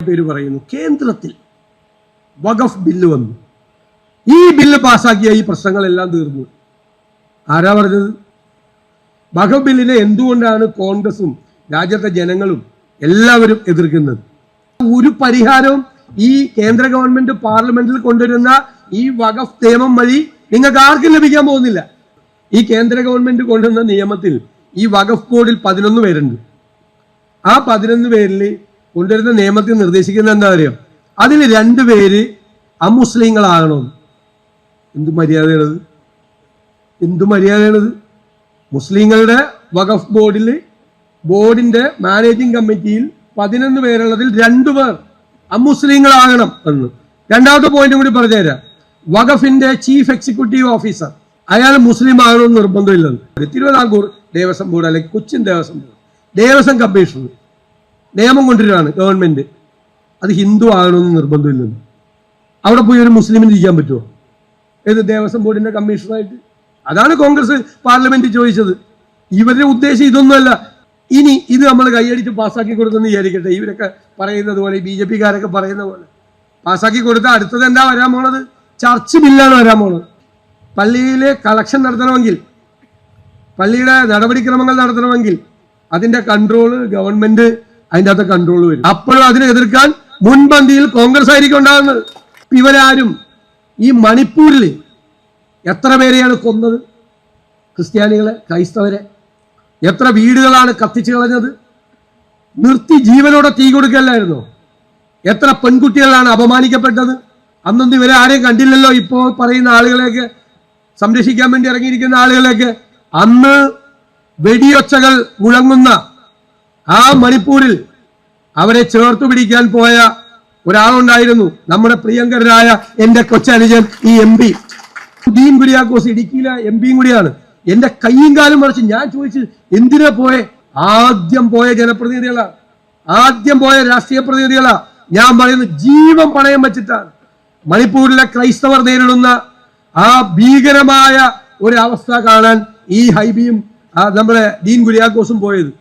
പേര് പറയുന്നു കേന്ദ്രത്തിൽ വഖഫ് ബില്ല് വന്നു. ഈ ബില്ല് പാസ്സാക്കിയ ഈ പ്രശ്നങ്ങളെല്ലാം തീർന്നു. ആരാ പറഞ്ഞത്? വഖഫ് ബില്ലിനെ എന്തുകൊണ്ടാണ് കോൺഗ്രസും രാജ്യത്തെ ജനങ്ങളും എല്ലാവരും എതിർക്കുന്നത്? ഒരു പരിഹാരവും ഈ കേന്ദ്ര ഗവൺമെന്റ് പാർലമെന്റിൽ കൊണ്ടുവരുന്ന ഈ വഖഫ് നിയമം വഴി നിങ്ങൾക്ക് ആർക്കും ലഭിക്കാൻ പോകുന്നില്ല. ഈ കേന്ദ്ര ഗവൺമെന്റ് കൊണ്ടുവന്ന നിയമത്തിൽ ഈ വഖഫ് ബോർഡിൽ 11 പേരുണ്ട്. ആ 11 പേരിൽ കൊണ്ടുവരുന്ന നിയമത്തിൽ നിർദ്ദേശിക്കുന്നത് എന്താ അറിയാം? അതിൽ 2 പേര് അമുസ്ലിങ്ങളാകണമെന്ന്. എന്ത് മര്യാദയാണത്? എന്ത് മര്യാദയാണത്? മുസ്ലിങ്ങളുടെ വഖഫ് ബോർഡിന്റെ മാനേജിംഗ് കമ്മിറ്റിയിൽ 11 പേരുള്ളതിൽ 2 പേർ അമുസ്ലിങ്ങളാകണം എന്ന്. രണ്ടാമത്തെ പോയിന്റും കൂടി പറഞ്ഞുതരാം. വഖഫിന്റെ ചീഫ് എക്സിക്യൂട്ടീവ് ഓഫീസർ അയാൾ മുസ്ലിം ആകണമെന്ന് നിർബന്ധമില്ലെന്ന്. തിരുവിതാംകൂർ ദേവസ്വം ബോർഡ് അല്ലെങ്കിൽ കൊച്ചിൻ ദേവസ്വം ബോർഡ് ദേവസ്വം കമ്മീഷണർ നിയമം കൊണ്ടുവരികയാണ് ഗവൺമെന്റ്. അത് ഹിന്ദു ആകണമെന്ന് നിർബന്ധമില്ലെന്ന്. അവിടെ പോയി ഒരു മുസ്ലിമിന് ഇരിക്കാൻ പറ്റുമോ? ഏത് ദേവസ്വം ബോർഡിന്റെ കമ്മീഷണറായിട്ട്? അതാണ് കോൺഗ്രസ് പാർലമെന്റ് ചോദിച്ചത്. ഇവരുടെ ഉദ്ദേശം ഇതൊന്നുമല്ല. ഇനി ഇത് നമ്മൾ കൈയടിച്ച് പാസ്സാക്കി കൊടുത്തെന്ന് വിചാരിക്കട്ടെ. ഇവരൊക്കെ പറയുന്നത് പോലെ, BJP കാരൊക്കെ പറയുന്ന പോലെ പാസ്സാക്കി കൊടുത്താൽ അടുത്തത് എന്താ വരാൻ പോണത്? ചർച്ച് ബില്ലാണ് വരാൻ പോണത്. പള്ളിയിൽ കളക്ഷൻ നടത്തണമെങ്കിൽ, പള്ളിയുടെ നടപടിക്രമങ്ങൾ നടത്തണമെങ്കിൽ അതിന്റെ കൺട്രോള് ഗവൺമെന്റ്, അതിൻ്റെ അകത്ത് കൺട്രോൾ വരും. അപ്പോഴും അതിനെ എതിർക്കാൻ മുൻപന്തിയിൽ കോൺഗ്രസ് ആയിരിക്കും ഉണ്ടാകുന്നത്. ഇവരാരും ഈ മണിപ്പൂരിൽ എത്ര പേരെയാണ് കൊന്നത്? ക്രിസ്ത്യാനികളെ, ക്രൈസ്തവരെ. എത്ര വീടുകളാണ് കത്തിച്ചു കളഞ്ഞത്? നിർത്തി ജീവനോടെ തീ കൊടുക്കല്ലായിരുന്നോ? എത്ര പെൺകുട്ടികളാണ് അപമാനിക്കപ്പെട്ടത്? അന്നൊന്നും ഇവരെ ആരെയും കണ്ടില്ലല്ലോ. ഇപ്പോൾ പറയുന്ന ആളുകളെയൊക്കെ സംരക്ഷിക്കാൻ വേണ്ടി ഇറങ്ങിയിരിക്കുന്ന ആളുകളെയൊക്കെ അന്ന് വെടിയൊച്ചകൾ മുഴങ്ങുന്ന ആ മണിപ്പൂരിൽ അവരെ ചേർത്തു പിടിക്കാൻ പോയ ഒരാളുണ്ടായിരുന്നു, നമ്മുടെ പ്രിയങ്കരനായ എന്റെ കൊച്ചനുജൻ ഈ MP ദീൻ കുര്യാക്കോസ്, ഇടുക്കിയിലെ MP കൂടിയാണ്. എന്റെ കയ്യും കാലും മറിച്ച് ഞാൻ ചോദിച്ചു, എന്തിനാ പോയെ? ആദ്യം പോയ ജനപ്രതിനിധികളാണ്, ആദ്യം പോയ രാഷ്ട്രീയ പ്രതിനിധികളാ. ഞാൻ പറയുന്നത് ജീവൻ പണയം വെച്ചിട്ടാണ് മണിപ്പൂരിലെ ക്രൈസ്തവർ നേരിടുന്ന ആ ഭീകരമായ ഒരു അവസ്ഥ കാണാൻ ഈ ഹൈബിയും നമ്മുടെ ദീൻ കുര്യാക്കോസും പോയത്.